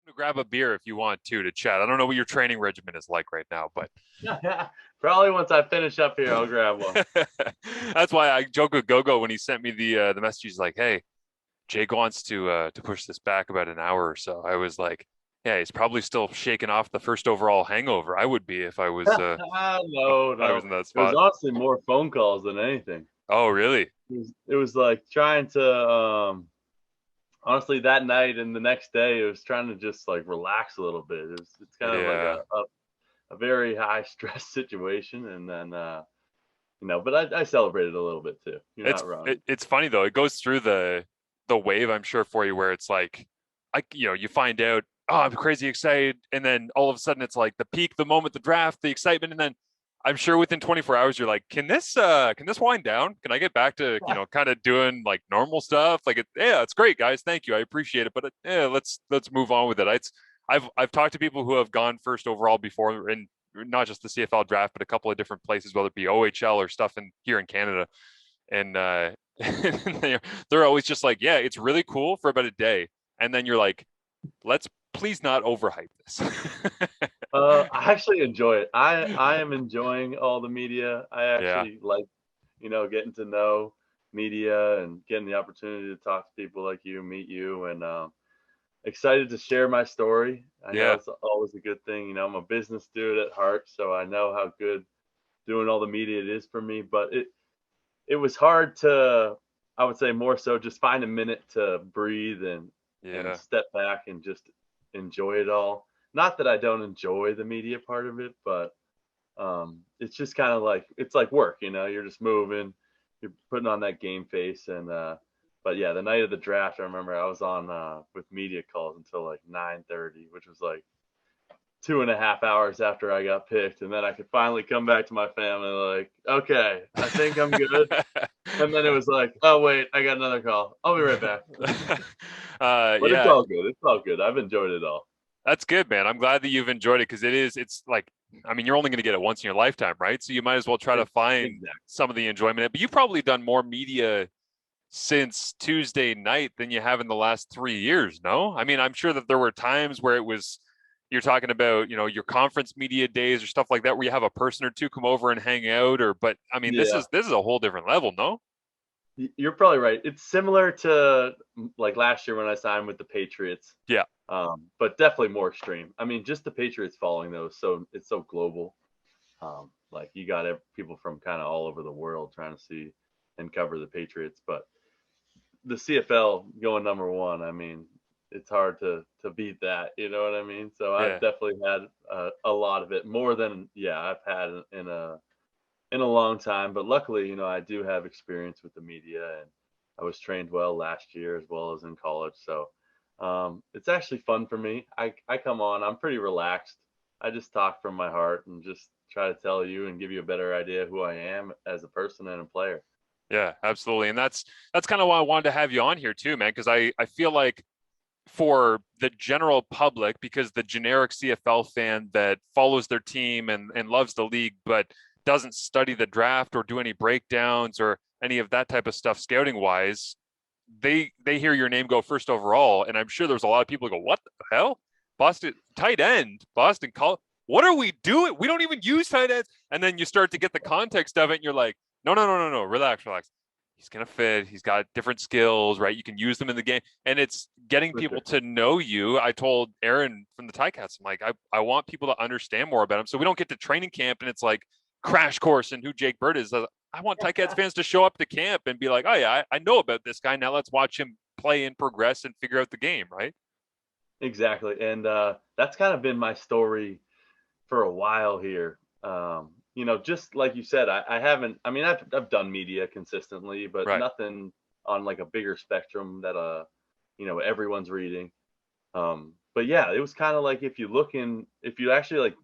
To grab a beer if you want to chat. I don't know what your training regimen is like right now, but Probably once I finish up here, I'll grab one. that's why I joke with Gogo when he sent me the message. He's like, "Hey, Jake wants to push this back about an hour or so." I was like, "Yeah, he's probably still shaking off the first overall hangover. I would be if if No, I was no. in that It was spot." honestly more phone calls than anything. Oh, really? It was like trying to honestly that night and the next day it was trying to just like relax a little bit. It's kind of like Yeah. a very high stress situation and then but I celebrated a little bit too. You're not wrong. It's funny though. It goes through the wave, I'm sure, for you where it's like, you find out, oh, I'm crazy excited, and then all of a sudden it's like the peak, the moment, the draft, the excitement, and then I'm sure within 24 hours you're like, can this wind down? Can I get back to kind of doing like normal stuff? Like, yeah, it's great, guys. Thank you, I appreciate it, but yeah, let's move on with it. I've talked to people who have gone first overall before, and not just the CFL draft, but a couple of different places, whether it be OHL or stuff in here in Canada, and they're always just like, yeah, it's really cool for about a day, and then you're like, let's please not overhype this. I actually enjoy it. I am enjoying all the media. I Yeah, actually like, getting to know media and getting the opportunity to talk to people like you, meet you, and excited to share my story. I know yeah, it's always a good thing. I'm a business dude at heart, so I know how good doing all the media it is for me. But it was hard to, I would say more so, just find a minute to breathe and yeah. step back and just enjoy it all. Not that I don't enjoy the media part of it, but it's just kind of like it's like work. You're just moving, you're putting on that game face, and but yeah, the night of the draft, I remember I was on with media calls until like 9:30, which was like 2.5 hours after I got picked, and then I could finally come back to my family like, okay, I think I'm good. And then it was like, oh wait, I got another call. I'll be right back. But it's Yeah, all good. It's all good. I've enjoyed it all. that's good, man. I'm glad that you've enjoyed it because it's like, I mean, you're only going to get it once in your lifetime, right? So you might as well try to find Exactly. some of the enjoyment in it. But you've probably done more media since Tuesday night than you have in the last 3 years, no? I mean, I'm sure that there were times where it was, you're talking about, your conference media days or stuff like that, where you have a person or two come over and hang out, but I mean, this Yeah. is this is a whole different level, no? You're probably right. It's similar to like last year when I signed with the Patriots, Yeah, but definitely more extreme. I mean, just the Patriots following those, so it's so global. Like you got people from kind of all over the world trying to see and cover the Patriots, but the CFL going number one. I mean, it's hard to beat that. You know what I mean? So I've yeah. definitely had a lot of it, more than I've had in a long time. But luckily, I do have experience with the media, and I was trained well last year as well as in college. So it's actually fun for me. I come on, I'm pretty relaxed. I just talk from my heart and just try to tell you and give you a better idea who I am as a person and a player. Yeah, absolutely. And that's kind of why I wanted to have you on here too, man, because I feel like for the general public, because the generic CFL fan that follows their team and loves the league, but doesn't study the draft or do any breakdowns or any of that type of stuff scouting wise, they hear your name go first overall, and I'm sure there's a lot of people who go, "What the hell? Boston tight end, Boston call. What are we doing? We don't even use tight ends." And then you start to get the context of it, and you're like, "No, no, no, no, no. Relax, relax. He's gonna fit. He's got different skills, right? You can use them in the game, and it's getting For people sure. to know you." I told Aaron from the Ticats, I'm like, I want people to understand more about him, so we don't get to training camp and it's like crash course and who Jake Burt is. I want Ticats fans to show up to camp and be like, "Oh yeah, I know about this guy. Now let's watch him play and progress and figure out the game." Right? Exactly. And that's kind of been my story for a while here. Just like you said, I haven't, I mean, I've done media consistently, but Right. nothing on like a bigger spectrum that, everyone's reading. But yeah, it was kind of like if you actually like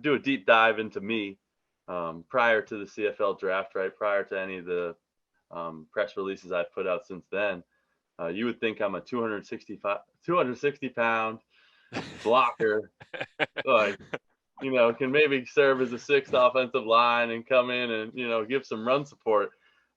do a deep dive into me, prior to the CFL draft, right? Prior to any of the press releases I've put out since then, you would think I'm a 260 pound blocker, like, can maybe serve as a sixth offensive line and come in and, give some run support.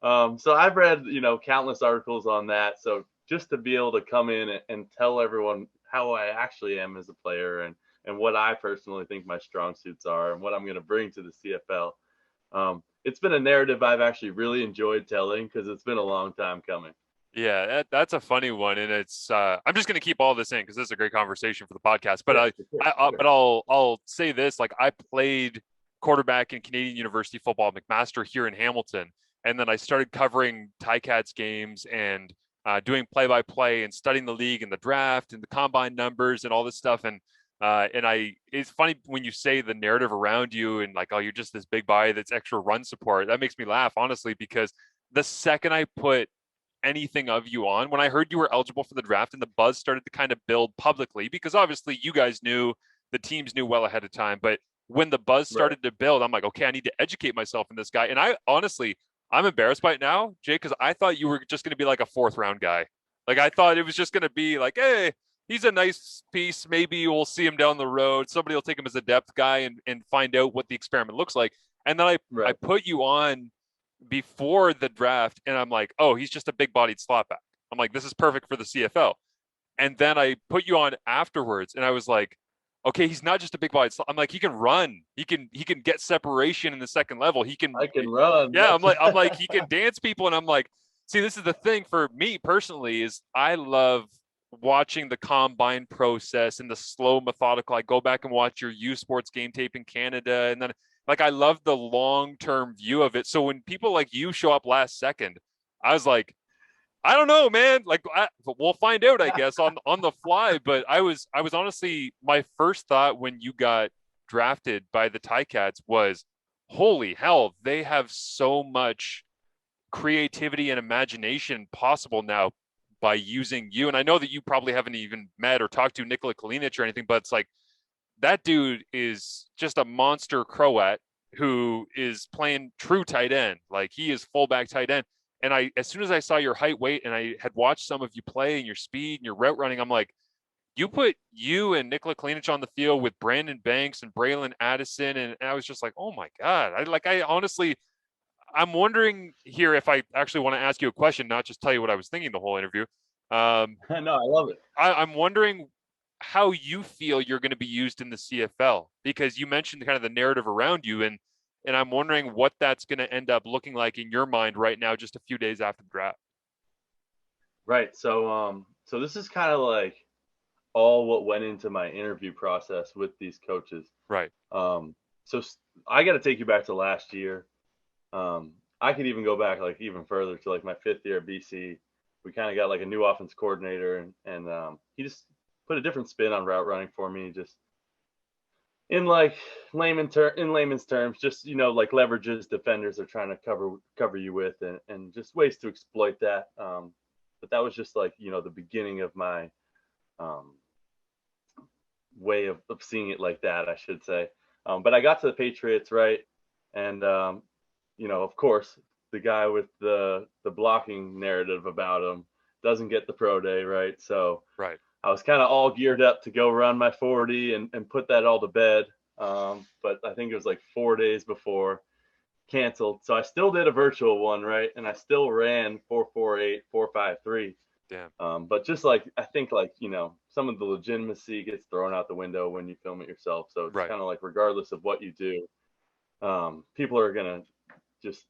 So I've read, countless articles on that. So just to be able to come in and tell everyone how I actually am as a player, and what I personally think my strong suits are and what I'm going to bring to the CFL. It's been a narrative I've actually really enjoyed telling because it's been a long time coming. Yeah, that's a funny one, and it's I'm just gonna keep all this in because this is a great conversation for the podcast. But Yeah, for sure, but sure. I'll say this: like I played quarterback in Canadian University football, McMaster here in Hamilton, and then I started covering Ticats games and doing play-by-play and studying the league and the draft and the combine numbers and all this stuff. And it's funny when you say the narrative around you and like, oh, you're just this big body that's extra run support. That makes me laugh, honestly, because the second I put anything of you on. When I heard you were eligible for the draft and the buzz started to kind of build publicly, because obviously you guys knew, the teams knew well ahead of time. But when the buzz Right. started to build, I'm like, okay, I need to educate myself in this guy. And I honestly, I'm embarrassed by it now, Jake, because I thought you were just going to be like a fourth round guy. Like I thought it was just going to be like, hey, he's a nice piece. Maybe we'll see him down the road. Somebody will take him as a depth guy and find out what the experiment looks like. And then I Right. put you on before the draft, and I'm like, oh, he's just a big bodied slot back. I'm like, this is perfect for the CFL. And then I put you on afterwards, and I was like, okay, he's not just a big bodied slot. I'm like, he can run. He can get separation in the second level. He can, I can run. yeah. I'm like he can dance people, and I'm like, see, this is the thing for me personally is I love watching the combine process and the slow methodical. I go back and watch your U Sports game tape in Canada, and then like I love the long-term view of it. So when people like you show up last second, I was like, I don't know, man. Like we'll find out, I guess, on the fly. But I was honestly, my first thought when you got drafted by the Ticats was, holy hell, they have so much creativity and imagination possible now by using you. And I know that you probably haven't even met or talked to Nikola Kalinic or anything, but it's like that dude is just a monster Croat who is playing true tight end. Like he is fullback tight end. And as soon as I saw your height, weight, and I had watched some of you play and your speed and your route running, I'm like, you put you and Nikola Kalinic on the field with Brandon Banks and Braylon Addison, and I was just like, oh my god! I honestly, I'm wondering here if I actually want to ask you a question, not just tell you what I was thinking the whole interview. No, I love it. I'm wondering how you feel you're going to be used in the CFL because you mentioned kind of the narrative around you, and I'm wondering what that's going to end up looking like in your mind right now, just a few days after the draft. Right. So this is kind of like all what went into my interview process with these coaches. Right. So I got to take you back to last year. I could even go back like even further to like my 5th year at BC. We kind of got like a new offense coordinator, and he just put a different spin on route running for me. Just in like in layman's terms, just like leverages defenders are trying to cover you with, and just ways to exploit that. But that was just like the beginning of my um, way of seeing it like that, I should say. But I got to the Patriots, right, and of course, the guy with the blocking narrative about him doesn't get the pro day, right? So Right. I was kind of all geared up to go run my 40 and put that all to bed. But I think it was like 4 days before canceled. So I still did a virtual one, right? And I still ran 4.48, 4.53. Damn. But just like, I think like, some of the legitimacy gets thrown out the window when you film it yourself. So it's Right. kind of like, regardless of what you do, people are going to just,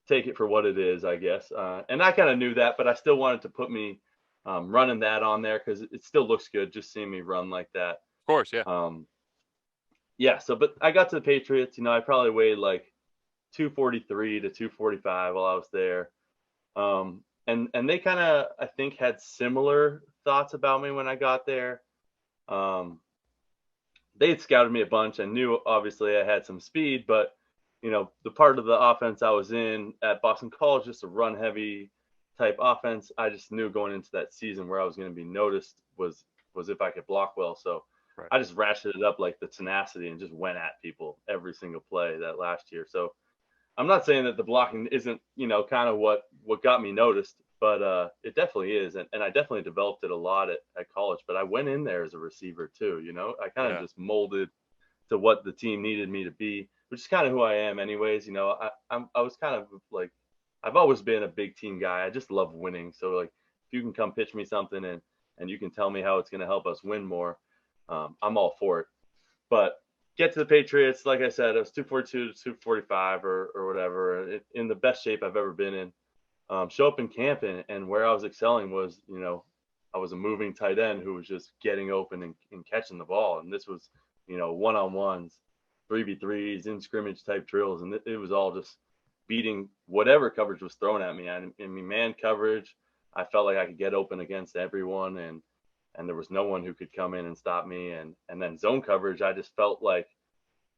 take it for what it is, I guess. And I kind of knew that, but I still wanted to put me running that on there because it still looks good just seeing me run like that. Of course. Yeah. Yeah. So, but I got to the Patriots. I probably weighed like 243 to 245 while I was there. And they kind of, I think, had similar thoughts about me when I got there. They had scouted me a bunch and knew obviously I had some speed, but the part of the offense I was in at Boston College, just a run heavy type offense, I just knew going into that season where I was going to be noticed was if I could block well. So Right. I just ratcheted up like the tenacity and just went at people every single play that last year. So I'm not saying that the blocking isn't, kind of what got me noticed, but it definitely is. And I definitely developed it a lot at college, but I went in there as a receiver too, I kind of Yeah. just molded to what the team needed me to be, which is kind of who I am anyways. I was kind of like, I've always been a big team guy. I just love winning. So like if you can come pitch me something and you can tell me how it's going to help us win more, I'm all for it. But get to the Patriots, like I said, it was 242 to 245 or whatever, in the best shape I've ever been in. Show up in camp and where I was excelling was, I was a moving tight end who was just getting open and catching the ball. And this was, one-on-ones, 3v3s, in scrimmage type drills. And it was all just beating whatever coverage was thrown at me. I mean, man coverage, I felt like I could get open against everyone. And there was no one who could come in and stop me. And then zone coverage, I just felt like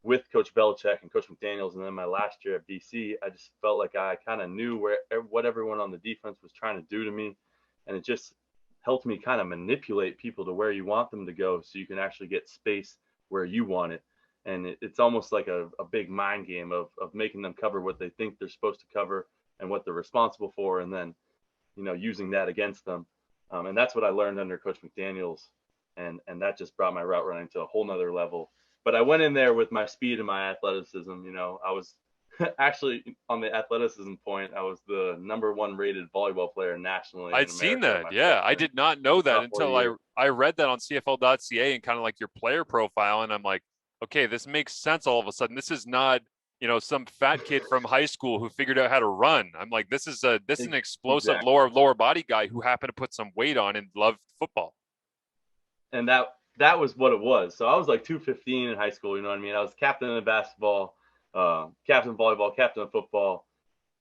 with Coach Belichick and Coach McDaniels, and then my last year at BC, I just felt like I kind of knew what everyone on the defense was trying to do to me, and it just helped me kind of manipulate people to where you want them to go, so you can actually get space where you want it. And it's almost like a big mind game of making them cover what they think they're supposed to cover and what they're responsible for, and then using that against them. And that's what I learned under Coach McDaniels, and that just brought my route running to a whole nother level. But I went in there with my speed and my athleticism. I was actually on the athleticism point, I was the #1 rated volleyball player nationally I'd in seen America that. my Yeah. I did not know that sophomore until year. I read that on CFL.ca and kind of like your player profile. And I'm like, okay, this makes sense all of a sudden. This is not, some fat kid from high school who figured out how to run. I'm like, this is an explosive Exactly. lower body guy who happened to put some weight on and loved football. And that was what it was. So I was like 215 in high school. You know what I mean? I was captain of basketball, captain of volleyball, captain of football.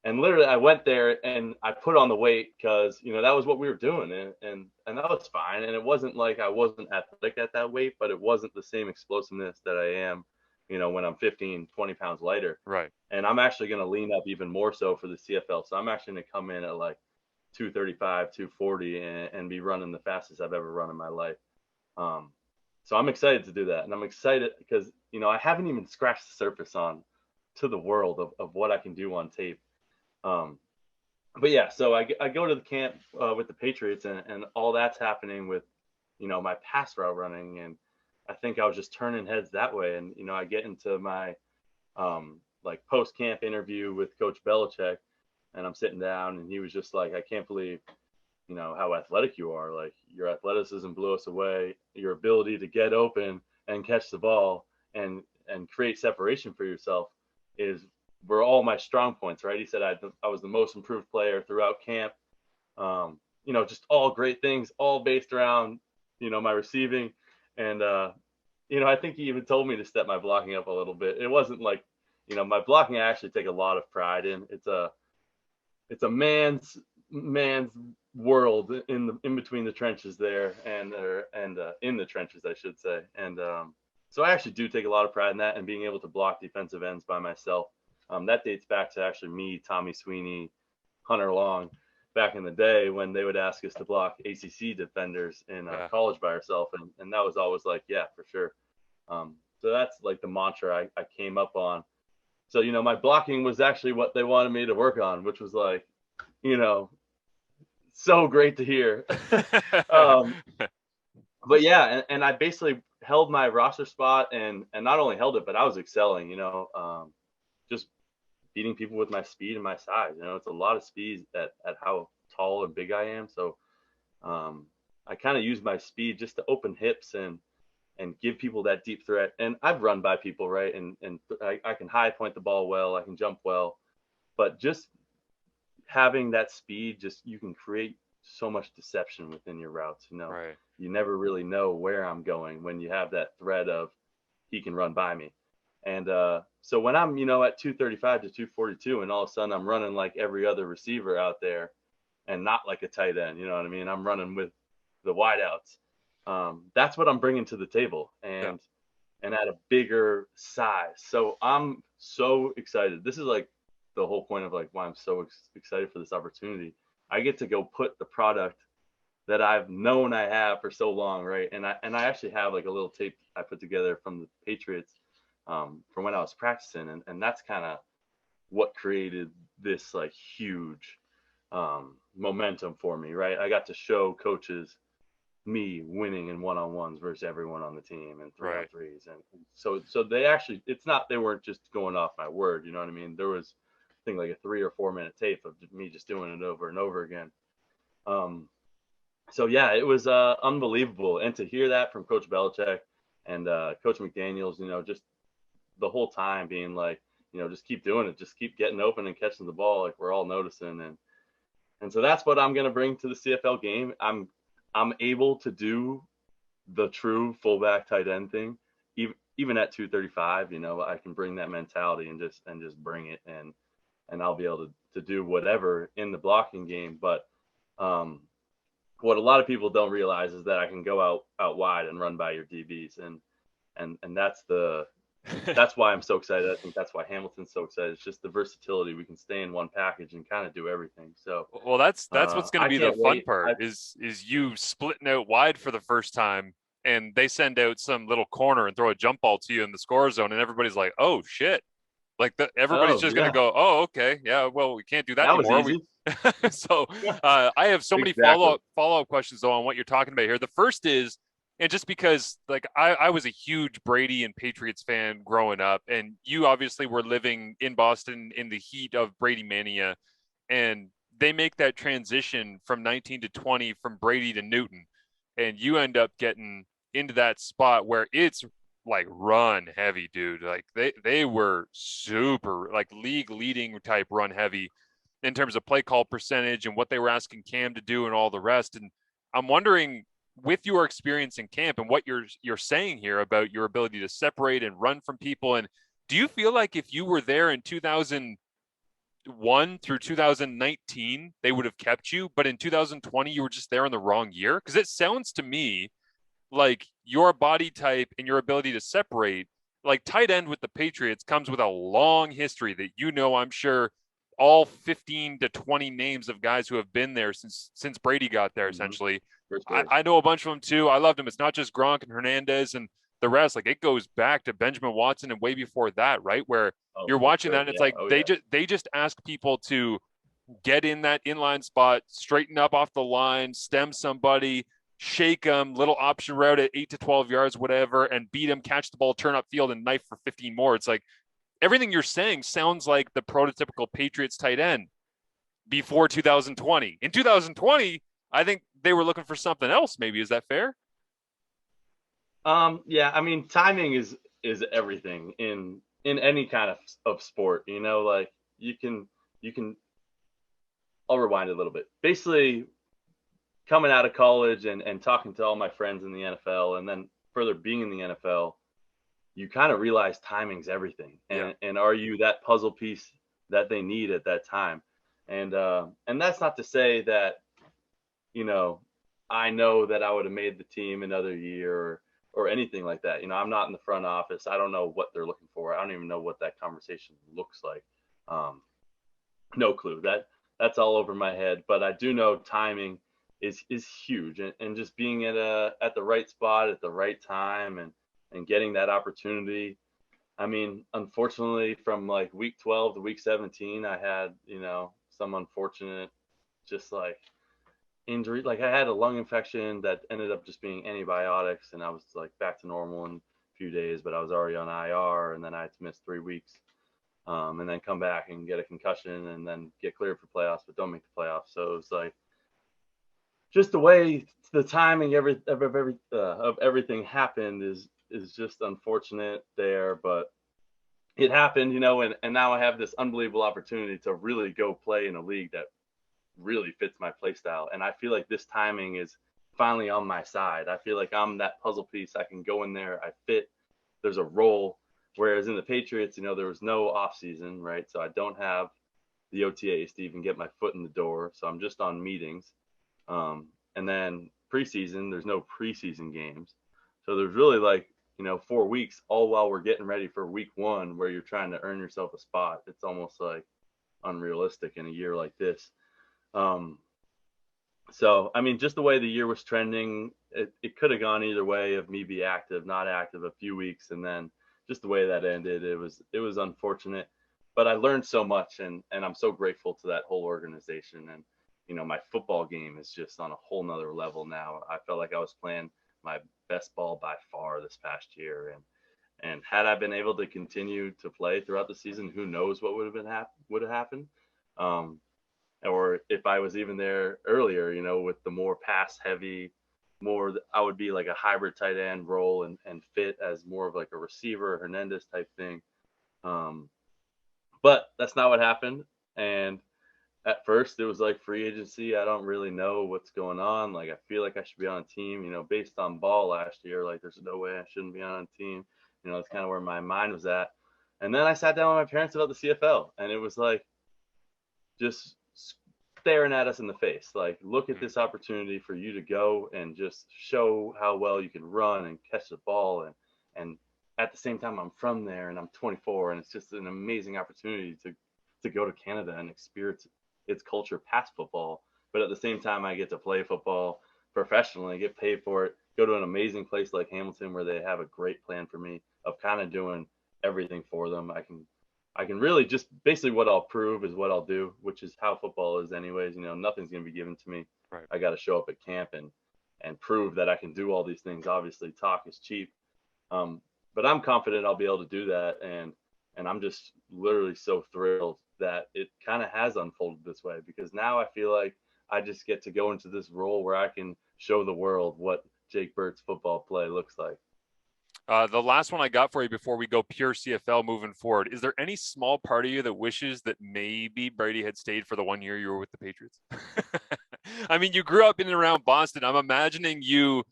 And literally I went there and I put on the weight because, that was what we were doing. And that was fine. And it wasn't like I wasn't athletic at that weight, but it wasn't the same explosiveness that I am, when I'm 15, 20 pounds lighter. Right. And I'm actually going to lean up even more so for the CFL. So I'm actually going to come in at like 235, 240 and be running the fastest I've ever run in my life. So I'm excited to do that. And I'm excited because, I haven't even scratched the surface on to the world of what I can do on tape. But yeah, so I go to the camp with the Patriots and all that's happening with, my pass route running. And I think I was just turning heads that way. And, I get into my like post camp interview with Coach Belichick and I'm sitting down and he was just like, I can't believe, how athletic you are. Like your athleticism blew us away. Your ability to get open and catch the ball and create separation for yourself were all my strong points, right? He said I was the most improved player throughout camp. Just all great things, all based around, my receiving. And, I think he even told me to step my blocking up a little bit. It wasn't like, my blocking I actually take a lot of pride in. It's a man's world in between the trenches there and in the trenches, I should say. And so I actually do take a lot of pride in that and being able to block defensive ends by myself. That dates back to actually me, Tommy Sweeney, Hunter Long, back in the day when they would ask us to block ACC defenders in college by ourselves, and that was always like, yeah, for sure. So that's like the mantra I came up on. So my blocking was actually what they wanted me to work on, which was like, so great to hear. But yeah, and I basically held my roster spot and not only held it, but I was excelling, just beating people with my speed and my size. It's a lot of speed at how tall and big I am. So I kind of use my speed just to open hips and give people that deep threat. And I've run by people, right? And I can high point the ball well, I can jump well, but just having that speed, just you can create so much deception within your routes. Right. You never really know where I'm going when you have that threat of he can run by me. And so when I'm, at 235 to 242, and all of a sudden I'm running like every other receiver out there and not like a tight end, you know what I mean? I'm running with the wideouts. That's what I'm bringing to the table and at a bigger size. So I'm so excited. This is like the whole point of like why I'm so excited for this opportunity. I get to go put the product that I've known I have for so long, right? And I actually have like a little tape I put together from the Patriots from when I was practicing, and that's kind of what created this like huge momentum for me, right? I got to show coaches me winning in one-on-ones versus everyone on the team and 3-on-3s, and so they actually, it's not, they weren't just going off my word, you know what I mean? There was think like a 3 or 4 minute tape of me just doing it over and over again. So yeah, it was unbelievable, and to hear that from Coach Belichick and Coach McDaniels, just the whole time being like, just keep doing it, just keep getting open and catching the ball, like we're all noticing, and so that's what I'm gonna bring to the CFL game. I'm able to do the true fullback tight end thing, even at 235. I can bring that mentality and just bring it, and I'll be able to do whatever in the blocking game. But what a lot of people don't realize is that I can go out wide and run by your DBs, and that's why I'm so excited. I think that's why Hamilton's so excited. It's just the versatility. We can stay in one package and kind of do everything. So Well, that's what's going to I be the can't fun wait. part is you splitting out wide for the first time, and they send out some little corner and throw a jump ball to you in the score zone, and everybody's like, "Oh shit!" Like everybody's Oh just going to yeah, go, "Oh, okay, yeah, well, we can't do that that was anymore." easy. So I have so many Exactly. follow up questions though on what you're talking about here. The first is, and just because like I was a huge Brady and Patriots fan growing up, and you obviously were living in Boston in the heat of Brady mania, and they make that transition from 19 to 20 from Brady to Newton, and you end up getting into that spot where it's like run heavy, dude. Like they were super like league leading type run heavy in terms of play call percentage and what they were asking Cam to do and all the rest. And I'm wondering, with your experience in camp and what you're saying here about your ability to separate and run from people, and do you feel like if you were there in 2001 through 2019, they would have kept you, but in 2020 you were just there in the wrong year? Because it sounds to me like your body type and your ability to separate, like tight end with the Patriots comes with a long history that I'm sure all 15 to 20 names of guys who have been there since Brady got there, Mm-hmm. essentially. For I, sure. I know a bunch of them too. I loved them. It's not just Gronk and Hernandez and the rest. Like it goes back to Benjamin Watson and way before that, right? Where Oh, you're for watching that sure. and it's Yeah. like Oh they yeah. just ask people to get in that inline spot, straighten up off the line, stem somebody, shake them, little option route at 8 to 12 yards, whatever, and beat them, catch the ball, turn up field, and knife for 15 more. It's like everything you're saying sounds like the prototypical Patriots tight end before 2020. In 2020, I think they were looking for something else. Maybe is that fair? Yeah, I mean, timing is everything in any kind of sport. Like you can. I'll rewind a little bit. Basically, coming out of college and talking to all my friends in the NFL, and then further being in the NFL, you kind of realize timing's everything. Yeah. And are you that puzzle piece that they need at that time? And that's not to say that you know, I know that I would have made the team another year or anything like that. I'm not in the front office. I don't know what they're looking for. I don't even know what that conversation looks like. Um, no clue. That's all over my head. But I do know timing is huge, and just being at the right spot at the right time and getting that opportunity. I mean, unfortunately, from like week 12 to week 17, I had some unfortunate just like injury. Like I had a lung infection that ended up just being antibiotics, and I was like back to normal in a few days, but I was already on IR, and then I had to miss 3 weeks, and then come back and get a concussion, and then get cleared for playoffs, but don't make the playoffs. So it was like just the way the timing of everything happened is just unfortunate there, but it happened, and now I have this unbelievable opportunity to really go play in a league that really fits my play style. And I feel like this timing is finally on my side. I feel like I'm that puzzle piece. I can go in there, I fit, there's a role. Whereas in the Patriots, there was no off season, right? So I don't have the OTAs to even get my foot in the door. So I'm just on meetings. And then preseason, there's no preseason games. So there's really like, 4 weeks, all while we're getting ready for week one, where you're trying to earn yourself a spot. It's almost like unrealistic in a year like this. Um, so, I mean, just the way the year was trending, it could have gone either way of me be active, not active a few weeks. And then just the way that ended, it was unfortunate, but I learned so much, and I'm so grateful to that whole organization. And, my football game is just on a whole nother level now. I felt like I was playing my best ball by far this past year. And had I been able to continue to play throughout the season, who knows what would have happened. Um, or if I was even there earlier, with the more pass heavy, I would be like a hybrid tight end role and fit as more of like a receiver, Hernandez type thing. But that's not what happened. And at first it was like free agency. I don't really know what's going on. Like, I feel like I should be on a team, based on ball last year. Like, there's no way I shouldn't be on a team. It's kind of where my mind was at. And then I sat down with my parents about the CFL, and it was like just staring at us in the face. Like, look at this opportunity for you to go and just show how well you can run and catch the ball. And at the same time, I'm from there and I'm 24, and it's just an amazing opportunity to go to Canada and experience its culture past football. But at the same time, I get to play football professionally, get paid for it, go to an amazing place like Hamilton where they have a great plan for me of kind of doing everything for them. I can really just basically what I'll prove is what I'll do, which is how football is anyways. Nothing's going to be given to me. Right. I got to show up at camp and prove that I can do all these things. Obviously, talk is cheap. But I'm confident I'll be able to do that. And I'm just literally so thrilled that it kind of has unfolded this way, because now I feel like I just get to go into this role where I can show the world what Jake Burt's football play looks like. The last one I got for you before we go pure CFL moving forward, is there any small part of you that wishes that maybe Brady had stayed for the 1 year you were with the Patriots? I mean, you grew up in and around Boston. I'm imagining you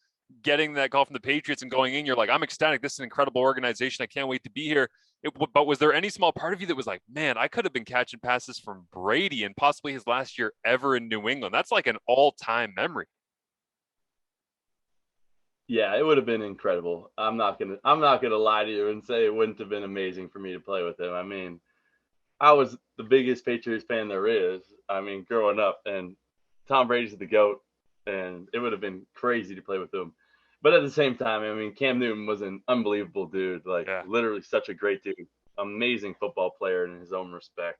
getting that call from the Patriots and going in, you're like, I'm ecstatic. This is an incredible organization. I can't wait to be here. But was there any small part of you that was like, man, I could have been catching passes from Brady and possibly his last year ever in New England? That's like an all-time memory. Yeah, it would have been incredible. I'm not gonna lie to you and say it wouldn't have been amazing for me to play with him. I mean, I was the biggest Patriots fan there is. I mean, growing up, and Tom Brady's the GOAT, and it would have been crazy to play with him. But at the same time, I mean, Cam Newton was an unbelievable dude, like Yeah. literally such a great dude, amazing football player in his own respect.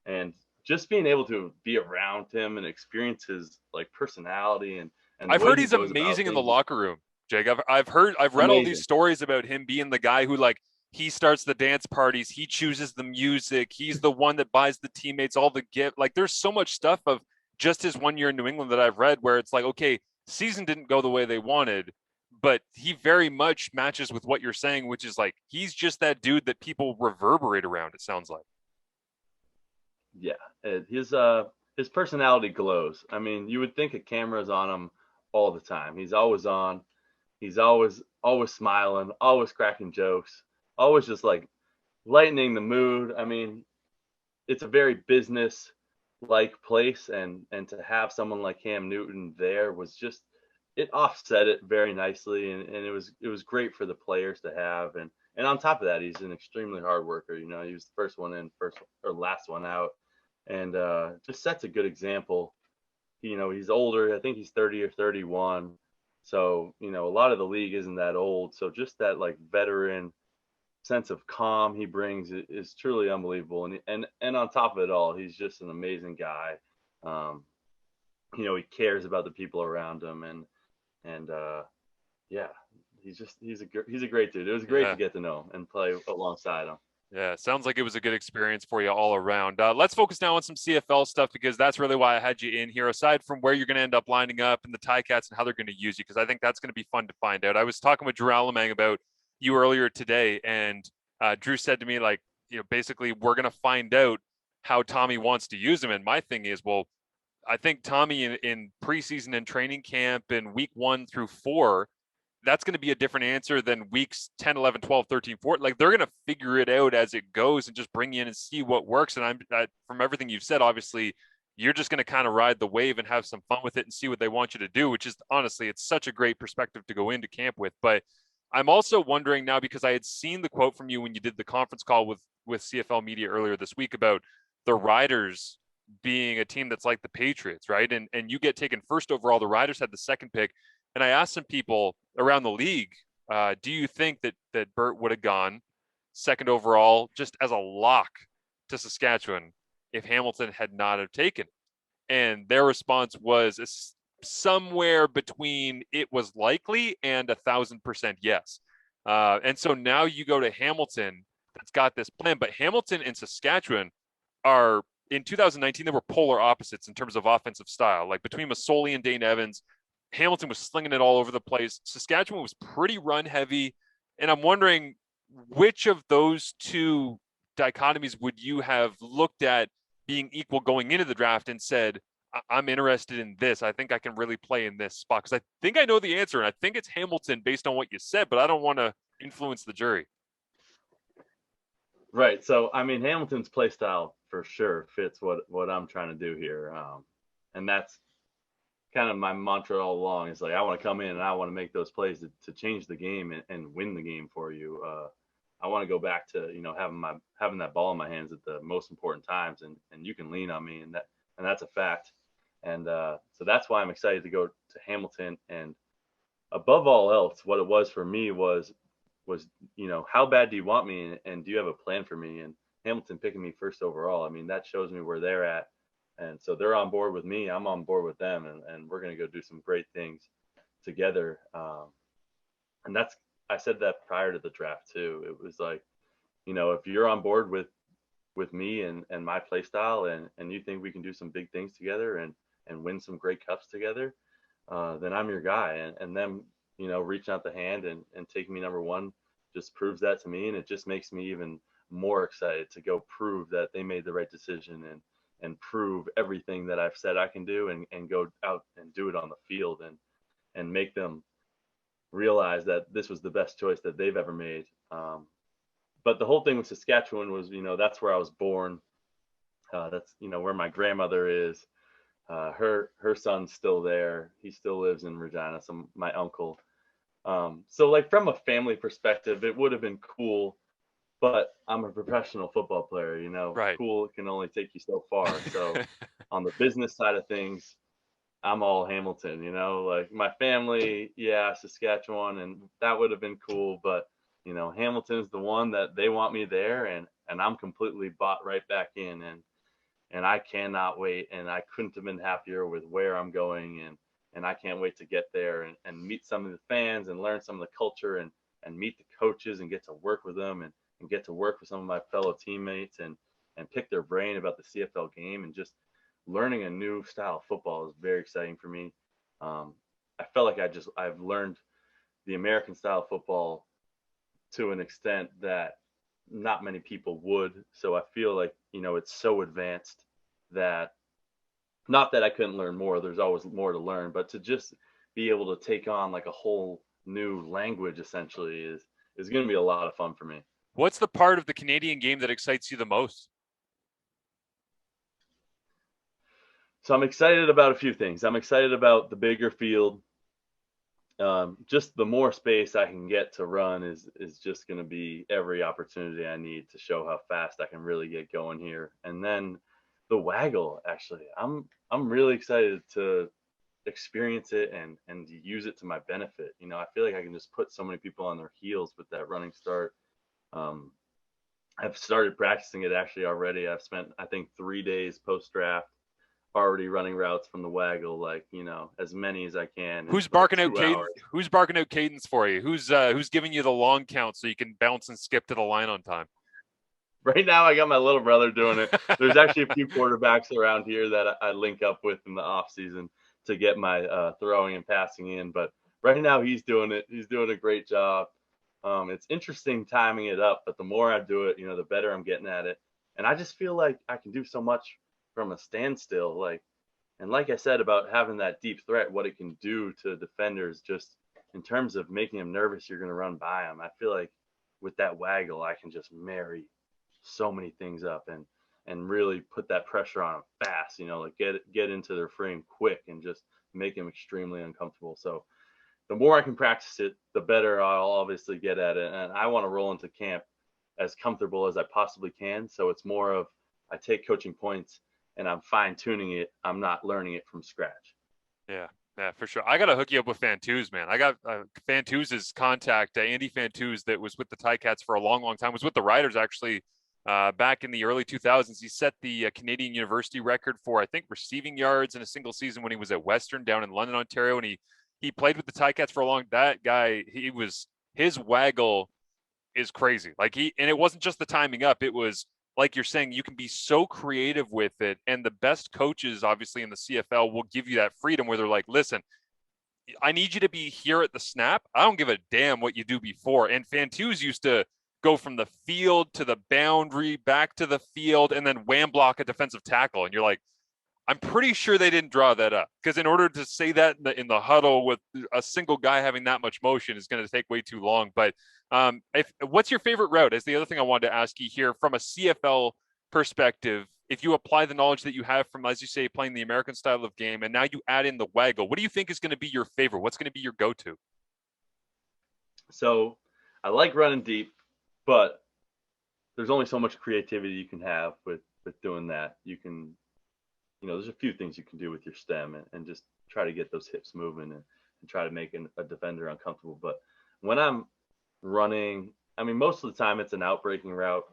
And just being able to be around him and experience his like personality and the I've way heard he he's goes about amazing in the things, locker room, Jake. I've read all these amazing. stories about him being the guy who like he starts the dance parties, he chooses the music, he's the one that buys the teammates all the gift. Like there's so much stuff of just his 1 year in New England that I've read where it's like, okay, season didn't go the way they wanted, but he very much matches with what you're saying, which is like he's just that dude that people reverberate around, it sounds like. Yeah, his personality glows. I mean, you would think a camera's on him all the time. He's always on. He's always smiling, always cracking jokes, always just like lightening the mood. I mean, it's a very business like place, and to have someone like Cam Newton there was just, it offset it very nicely, and it was great for the players to have. And on top of that, he's an extremely hard worker. He was the first one in, first or last one out, and just sets a good example. He's older. I think he's 30 or 31. So, a lot of the league isn't that old. So just that like veteran sense of calm he brings is truly unbelievable. And on top of it all, he's just an amazing guy. Um, he cares about the people around him, and yeah, he's a great dude. It was great to Yeah. get to know him and play alongside him. Yeah, sounds like it was a good experience for you all around. Let's focus now on some CFL stuff because that's really why I had you in here. Aside from where you're going to end up lining up and the Ticats and how they're going to use you, because I think that's going to be fun to find out. I was talking with Drew Alamang about you earlier today, and Drew said to me, like, basically, we're going to find out how Tommy wants to use him. And my thing is, well, I think Tommy in preseason and training camp in week 1 through 4, that's going to be a different answer than weeks 10, 11, 12, 13, 14. Like they're going to figure it out as it goes and just bring you in and see what works. And from everything you've said, obviously you're just going to kind of ride the wave and have some fun with it and see what they want you to do, which is honestly, it's such a great perspective to go into camp with. But I'm also wondering now, because I had seen the quote from you when you did the conference call with CFL media earlier this week about the Riders being a team that's like the Patriots, right? And you get taken first overall. The Riders had the second pick. And I asked some people around the league, do you think that Burt would have gone second overall just as a lock to Saskatchewan if Hamilton had not have taken it? And their response was somewhere between it was likely and 1,000% yes. And so now you go to Hamilton that's got this plan, but Hamilton and Saskatchewan are in 2019, they were polar opposites in terms of offensive style. Like between Masoli and Dane Evans, Hamilton was slinging it all over the place. Saskatchewan was pretty run heavy. And I'm wondering which of those two dichotomies would you have looked at being equal going into the draft and said, I'm interested in this. I think I can really play in this spot. Because I think I know the answer, and I think it's Hamilton based on what you said, but I don't want to influence the jury. Right. So, I mean, Hamilton's play style for sure fits what I'm trying to do here. And that's kind of my mantra all along is like, I want to come in and I want to make those plays to change the game and win the game for you. I want to go back to, having that ball in my hands at the most important times and you can lean on me and that's a fact. And so that's why I'm excited to go to Hamilton. And above all else, what it was for me was, how bad do you want me and do you have a plan for me? And Hamilton picking me first overall, I mean, that shows me where they're at. And so they're on board with me. I'm on board with them. And we're going to go do some great things together. And I said that prior to the draft too. It was like, if you're on board with me and my play style and you think we can do some big things together and win some great cups together, then I'm your guy. And them, reaching out the hand and taking me number one just proves that to me. And it just makes me even more excited to go prove that they made the right decision and prove everything that I've said I can do and go out and do it on the field and make them realize that this was the best choice that they've ever made. But the whole thing with Saskatchewan was, that's where I was born. That's, where my grandmother is. Her son's still there. He still lives in Regina. So my uncle. So like from a family perspective, it would have been cool, but I'm a professional football player, Right. Cool can only take you so far. So on the business side of things, I'm all Hamilton, like my family, yeah, Saskatchewan, and that would have been cool, but Hamilton's the one that they want me there, and I'm completely bought right back in, and I cannot wait, and I couldn't have been happier with where I'm going, and I can't wait to get there and meet some of the fans and learn some of the culture and meet the coaches and get to work with them and get to work with some of my fellow teammates and pick their brain about the CFL game and just learning a new style of football is very exciting for me. I felt like I've learned the American style of football to an extent that not many people would. So I feel like, it's so advanced that not that I couldn't learn more, there's always more to learn, but to just be able to take on like a whole new language essentially is going to be a lot of fun for me. What's the part of the Canadian game that excites you the most? So I'm excited about a few things. I'm excited about the bigger field. Just the more space I can get to run is just going to be every opportunity I need to show how fast I can really get going here. And then the waggle, actually, I'm really excited to experience it and use it to my benefit. I feel like I can just put so many people on their heels with that running start. I've started practicing it actually already. I've spent, I think, 3 days post draft already running routes from the waggle, like, as many as I can. Who's barking out cadence? Who's barking out cadence for you? Who's giving you the long count so you can bounce and skip to the line on time? Right now, I got my little brother doing it. There's actually a few quarterbacks around here that I link up with in the off season to get my throwing and passing in. But right now, he's doing it. He's doing a great job. It's interesting timing it up, but the more I do it, the better I'm getting at it. And I just feel like I can do so much from a standstill. Like I said about having that deep threat, what it can do to defenders, just in terms of making them nervous, you're going to run by them. I feel like with that waggle, I can just marry so many things up and really put that pressure on them fast, like get into their frame quick and just make them extremely uncomfortable. So the more I can practice it, the better I'll obviously get at it. And I want to roll into camp as comfortable as I possibly can. So it's more of, I take coaching points and I'm fine tuning it. I'm not learning it from scratch. Yeah, for sure. I got to hook you up with Fantuz, man. I got Fantuz's contact, Andy Fantuz, that was with the Ticats for a long, long time, was with the Riders actually back in the early 2000s. He set the Canadian University record for, I think, receiving yards in a single season when he was at Western down in London, Ontario. And he played with the Ticats for a long, that guy, he was his waggle is crazy. And it wasn't just the timing up. It was like you're saying, you can be so creative with it. And the best coaches, obviously in the CFL, will give you that freedom where they're like, listen, I need you to be here at the snap. I don't give a damn what you do before. And Fantus used to go from the field to the boundary, back to the field, and then wham block a defensive tackle. And you're like, I'm pretty sure they didn't draw that up, because in order to say that in the huddle with a single guy having that much motion is going to take way too long. But what's your favorite route? Is the other thing I wanted to ask you here from a CFL perspective. If you apply the knowledge that you have from, as you say, playing the American style of game, and now you add in the waggle, what do you think is going to be your favorite? What's going to be your go-to? So I like running deep, but there's only so much creativity you can have with doing that. You can, there's a few things you can do with your stem and just try to get those hips moving and try to make a defender uncomfortable. But when I'm running, I mean, most of the time it's an outbreaking route,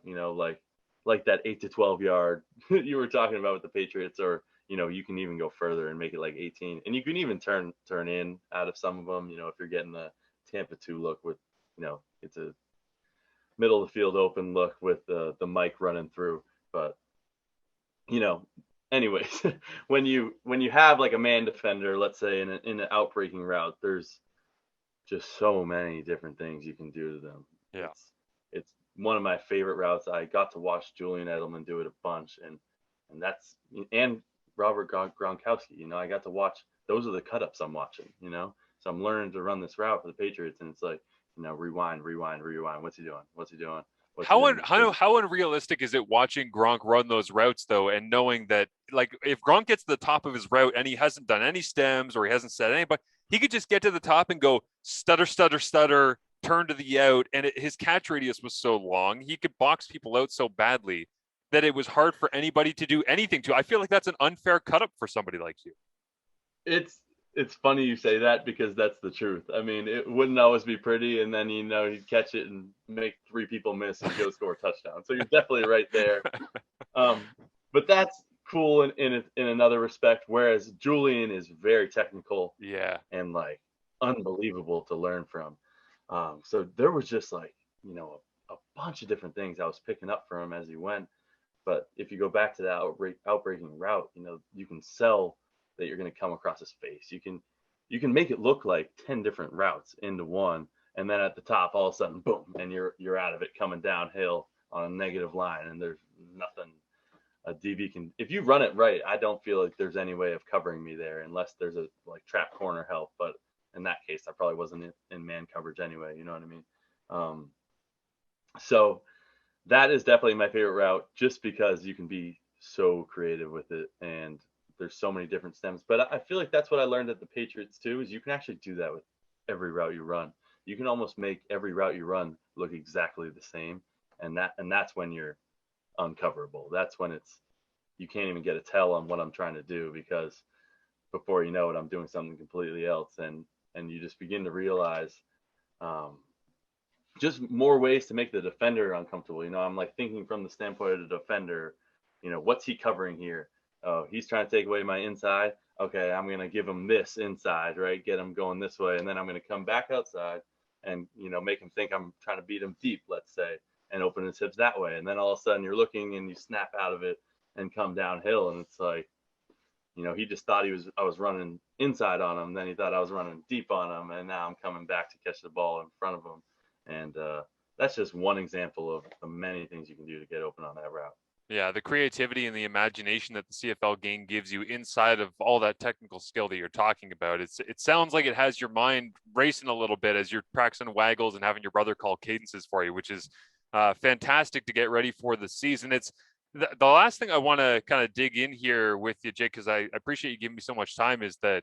like that 8 to 12 yard you were talking about with the Patriots, or, you can even go further and make it like 18. And you can even turn in out of some of them, if you're getting the Tampa 2 look with, it's a middle of the field open look with the mic running through. But, anyways, when you have like a man defender, let's say in an outbreaking route, there's just so many different things you can do to them. Yeah. It's one of my favorite routes. I got to watch Julian Edelman do it a bunch, and Robert Gronkowski. I got to watch. Those are the cut ups I'm watching. So I'm learning to run this route for the Patriots, and it's like, rewind. What's he doing? How unrealistic is it watching Gronk run those routes though, and knowing that, like, if Gronk gets to the top of his route and he hasn't done any stems or he hasn't said anybody, he could just get to the top and go stutter, stutter, stutter, turn to the out, and his catch radius was so long, he could box people out so badly that it was hard for anybody to do anything to. I feel like that's an unfair cut up for somebody like you. It's funny you say that, because that's the truth. I mean, it wouldn't always be pretty, and then he'd catch it and make 3 people miss and go score a touchdown. So you're definitely right there. But that's cool in another respect. Whereas Julian is very technical, yeah, and like unbelievable to learn from. So there was just like a bunch of different things I was picking up from him as he went. But if you go back to that outbreaking route, you can sell that you're going to come across his face. You can make it look like 10 different routes into one, and then at the top, all of a sudden, boom, and you're out of it, coming downhill on a negative line, and there's nothing a DB can. If you run it right, I don't feel like there's any way of covering me there, unless there's a like trap corner help. But in that case, I probably wasn't in man coverage anyway. You know what I mean? So that is definitely my favorite route, just because you can be so creative with it, and there's so many different stems. But I feel like that's what I learned at the Patriots too, is you can actually do that with every route you run. You can almost make every route you run look exactly the same, and that's when you're uncoverable. That's when you can't even get a tell on what I'm trying to do, because before you know it, I'm doing something completely else, and you just begin to realize just more ways to make the defender uncomfortable. I'm like thinking from the standpoint of the defender, what's he covering here? Oh, he's trying to take away my inside. Okay, I'm going to give him this inside, right? Get him going this way. And then I'm going to come back outside and, make him think I'm trying to beat him deep, let's say, and open his hips that way. And then all of a sudden you're looking and you snap out of it and come downhill. And it's like, he just thought I was running inside on him. Then he thought I was running deep on him. And now I'm coming back to catch the ball in front of him. And that's just one example of the many things you can do to get open on that route. Yeah, the creativity and the imagination that the CFL game gives you inside of all that technical skill that you're talking about. It sounds like it has your mind racing a little bit as you're practicing waggles and having your brother call cadences for you, which is fantastic to get ready for the season. It's the last thing I want to kind of dig in here with you, Jake, because I appreciate you giving me so much time, is that,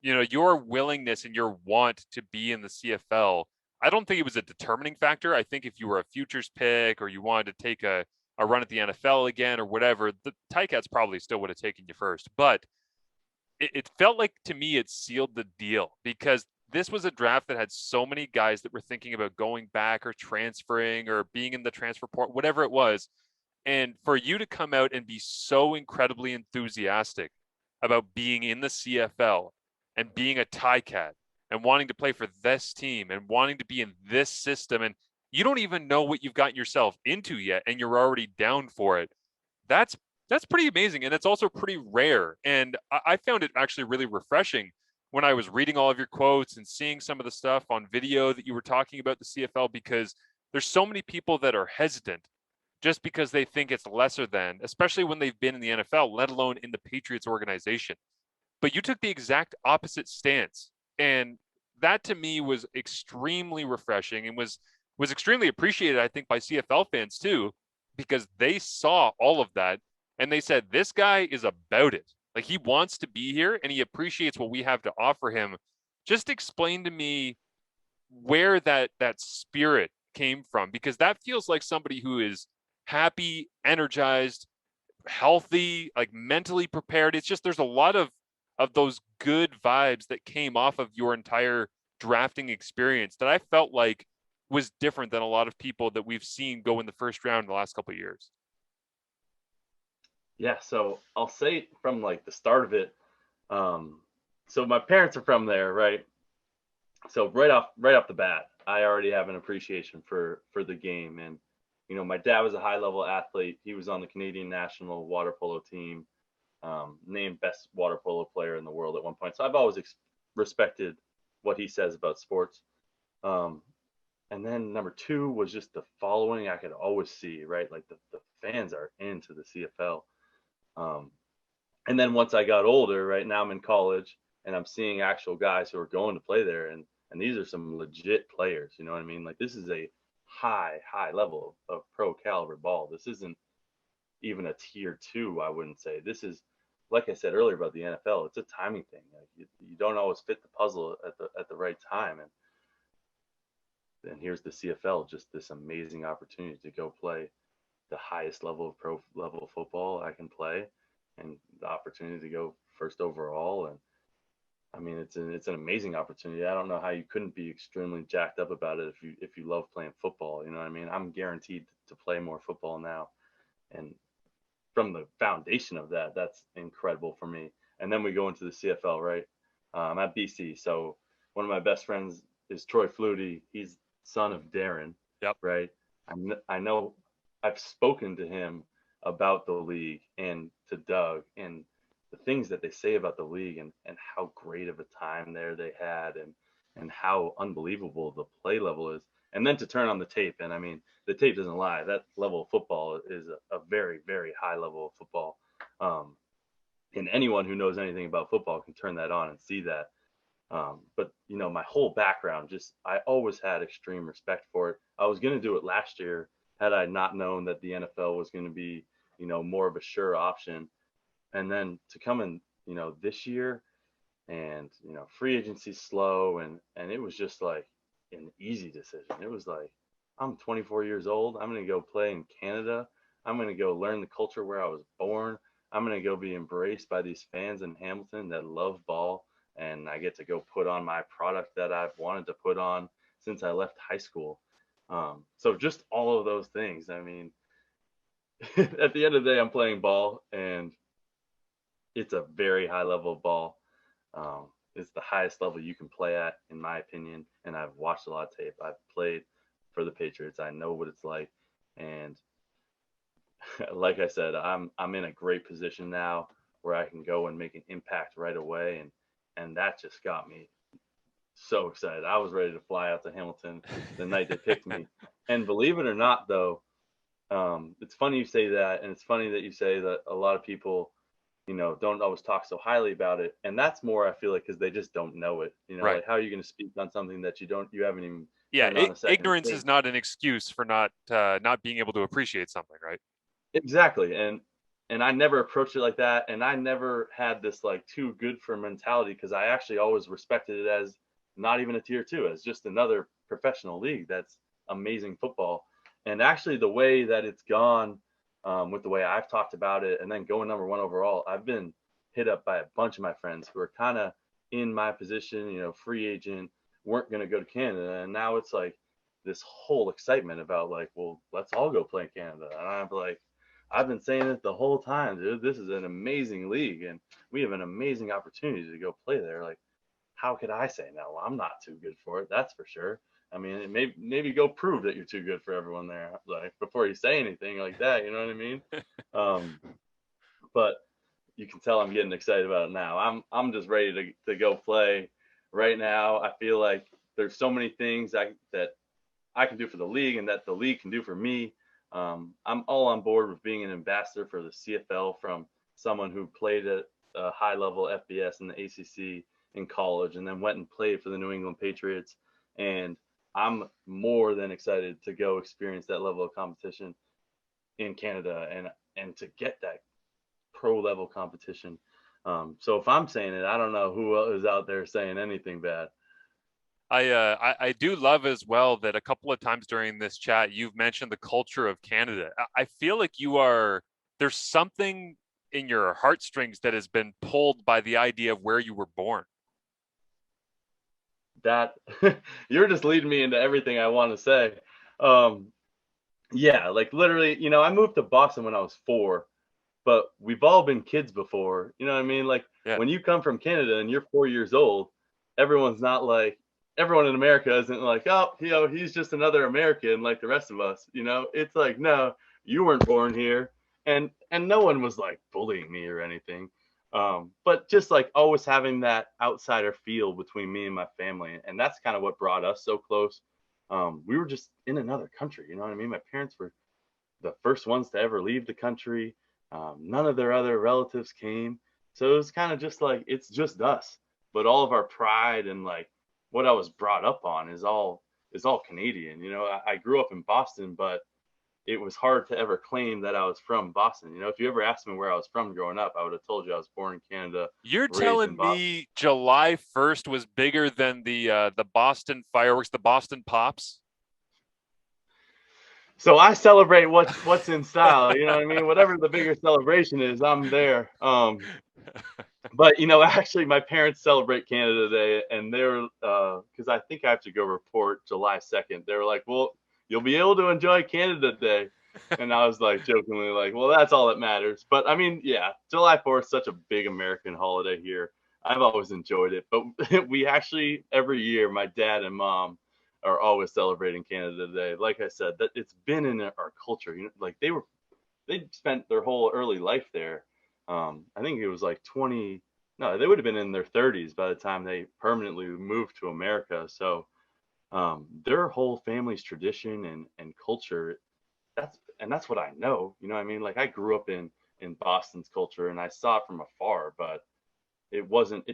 your willingness and your want to be in the CFL. I don't think it was a determining factor. I think if you were a futures pick or you wanted to take a run at the NFL again or whatever, the Ticats probably still would have taken you first. But it felt like, to me, it sealed the deal, because this was a draft that had so many guys that were thinking about going back or transferring or being in the transfer port, whatever it was. And for you to come out and be so incredibly enthusiastic about being in the CFL and being a Ticat and wanting to play for this team and wanting to be in this system, and you don't even know what you've gotten yourself into yet and you're already down for it. That's that's pretty amazing, and it's also pretty rare. And I found it actually really refreshing when I was reading all of your quotes and seeing some of the stuff on video that you were talking about the CFL, because there's so many people that are hesitant just because they think it's lesser than, especially when they've been in the NFL, let alone in the Patriots organization. But you took the exact opposite stance. And that to me was extremely refreshing and was extremely appreciated, I think, by CFL fans too, because they saw all of that and they said, this guy is about it. Like, he wants to be here and he appreciates what we have to offer him. Just explain to me where that spirit came from, because that feels like somebody who is happy, energized, healthy, like mentally prepared. It's just there's a lot of those good vibes that came off of your entire drafting experience that I felt like was different than a lot of people that we've seen go in the first round in the last couple of years. Yeah, so I'll say from like the start of it. Um, so my parents are from there, right? So right off the bat, I already have an appreciation for the game. And my dad was a high level athlete. He was on the Canadian national water polo team, named best water polo player in the world at one point. So I've always respected what he says about sports. Um, and then number two was just the following I could always see, right? Like the fans are into the CFL. Um, and then once I got older, right now I'm in college and I'm seeing actual guys who are going to play there, and these are some legit players. You know what I mean? Like, this is a high level of pro caliber ball. This isn't even a tier two. I wouldn't say this is, like I said earlier about the NFL. It's a timing thing. Like, you don't always fit the puzzle at the right time, and here's the CFL, just this amazing opportunity to go play the highest level of pro level football I can play, and the opportunity to go first overall. And I mean, it's an amazing opportunity. I don't know how you couldn't be extremely jacked up about it if you love playing football. You know what I mean? I'm guaranteed to play more football now, and from the foundation of that, that's incredible for me. And then we go into the CFL, right? I'm at BC, so one of my best friends is Troy Flutie. He's son of Darren, Yep. right? I know I've spoken to him about the league and to Doug and the things that they say about the league, and how great of a time there they had, and how unbelievable the play level is. And then to turn on the tape, and I mean, the tape doesn't lie. That level of football is a very, very high level of football. Um, and anyone who knows anything about football can turn that on and see that. But my whole background, just I always had extreme respect for it. I was going to do it last year had I not known that the NFL was going to be, more of a sure option. And then to come in, this year, and free agency slow, and it was just like an easy decision. It was like, I'm 24 years old. I'm going to go play in Canada. I'm going to go learn the culture where I was born. I'm going to go be embraced by these fans in Hamilton that love ball, and I get to go put on my product that I've wanted to put on since I left high school. So just all of those things. I mean, at the end of the day, I'm playing ball, and it's a very high level of ball. It's the highest level you can play at, in my opinion. And I've watched a lot of tape. I've played for the Patriots. I know what it's like. And like I said, I'm in a great position now where I can go and make an impact right away. And that just got me so excited. I was ready to fly out to Hamilton the night they picked me. And believe it or not, though, it's funny you say that, and it's funny that you say that a lot of people, don't always talk so highly about it. And that's more, I feel like, because they just don't know it. Right. Like, how are you going to speak on something that you haven't even Yeah, turned on a second? ignorance is not an excuse for not being able to appreciate something, right? Exactly. And I never approached it like that. And I never had this like too good for mentality, because I actually always respected it as not even a tier two, as just another professional league that's amazing football. And actually, the way that it's gone, with the way I've talked about it, and then going number one overall, I've been hit up by a bunch of my friends who are kind of in my position, free agent, weren't going to go to Canada. And now it's like this whole excitement about like, well, let's all go play in Canada. And I'm like, I've been saying it the whole time, dude. This is an amazing league, and we have an amazing opportunity to go play there. Like, how could I say no? I'm not too good for it. That's for sure. I mean, maybe go prove that you're too good for everyone there, like before you say anything like that. You know what I mean? Um, but you can tell I'm getting excited about it now. I'm just ready to go play right now. I feel like there's so many things that I can do for the league and that the league can do for me. I'm all on board with being an ambassador for the CFL from someone who played at a high level FBS in the ACC in college and then went and played for the New England Patriots. And I'm more than excited to go experience that level of competition in Canada and to get that pro level competition. So if I'm saying it, I don't know who is out there saying anything bad. I do love as well that a couple of times during this chat you've mentioned the culture of Canada. I feel like there's something in your heartstrings that has been pulled by the idea of where you were born. That you're just leading me into everything I want to say. Um, yeah, like literally, I moved to Boston when I was 4, but we've all been kids before. You know what I mean? Like Yeah. when you come from Canada and you're 4 years old, everyone's not like everyone in America isn't like, oh, he's just another American like the rest of us. It's like, no, you weren't born here, and no one was like bullying me or anything. But just like always having that outsider feel between me and my family, and that's kind of what brought us so close. We were just in another country, you know what I mean? My parents were the first ones to ever leave the country. None of their other relatives came. So it was kind of just like, it's just us. But all of our pride and like what I was brought up on is all Canadian. I grew up in Boston, but it was hard to ever claim that I was from Boston. If you ever asked me where I was from growing up, I would have told you I was born in Canada, You're raised in telling Boston. me July 1st was bigger than the Boston fireworks, the Boston Pops? So I celebrate what's in style. You know what I mean? Whatever the bigger celebration is, I'm there. But actually, my parents celebrate Canada Day, and they're because I think I have to go report July 2nd. They were like, "Well, you'll be able to enjoy Canada Day," and I was like jokingly like, "Well, that's all that matters." But I mean, yeah, July 4th is such a big American holiday here. I've always enjoyed it, but we actually every year, my dad and mom are always celebrating Canada Day. Like I said, that it's been in our culture. Like they spent their whole early life there. I think it was like 20. No, they would have been in their 30s by the time they permanently moved to America. So their whole family's tradition and culture. That's what I know. You know what I mean? Like I grew up in Boston's culture and I saw it from afar, but it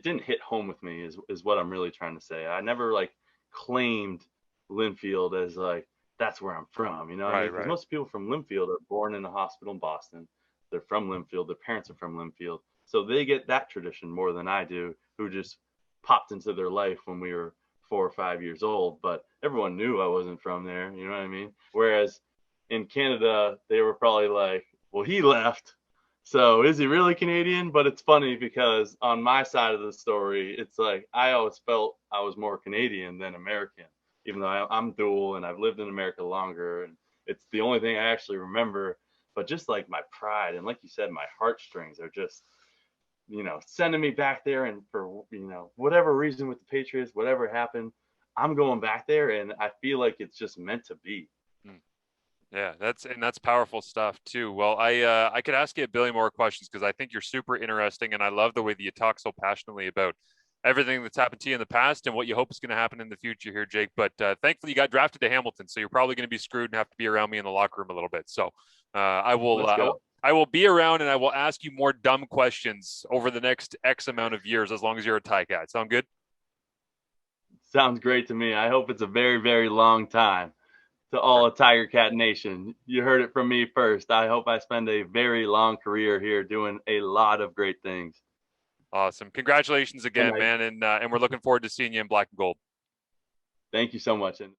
didn't hit home with me is what I'm really trying to say. I never like claimed Linfield as like that's where I'm from, you know what I Right, mean? Because right. most people from Linfield are born in a hospital in Boston. They're from Linfield. Their parents are from Linfield. So they get that tradition more than I do, who just popped into their life when we were 4 or 5 years old. But everyone knew I wasn't from there, you know what I mean? Whereas in Canada, they were probably like, well, he left. So is he really Canadian? But it's funny because on my side of the story, it's like I always felt I was more Canadian than American, even though I'm dual and I've lived in America longer. And it's the only thing I actually remember. But just like my pride and like you said, my heartstrings are just, sending me back there. And for, whatever reason with the Patriots, whatever happened, I'm going back there. And I feel like it's just meant to be. Hmm. Yeah, that's powerful stuff too. Well, I could ask you a billion more questions because I think you're super interesting, and I love the way that you talk so passionately about everything that's happened to you in the past and what you hope is going to happen in the future here, Jake. But thankfully, you got drafted to Hamilton, so you're probably going to be screwed and have to be around me in the locker room a little bit. So I will Let's go. I will be around, and I will ask you more dumb questions over the next X amount of years, as long as you're a Ticat. Sound good? Sounds great to me. I hope it's a very, very long time. To all of Tiger Cat Nation, you heard it from me first. I hope I spend a very long career here doing a lot of great things. Awesome. Congratulations And again, man, and we're looking forward to seeing you in black and gold. thank you so much. And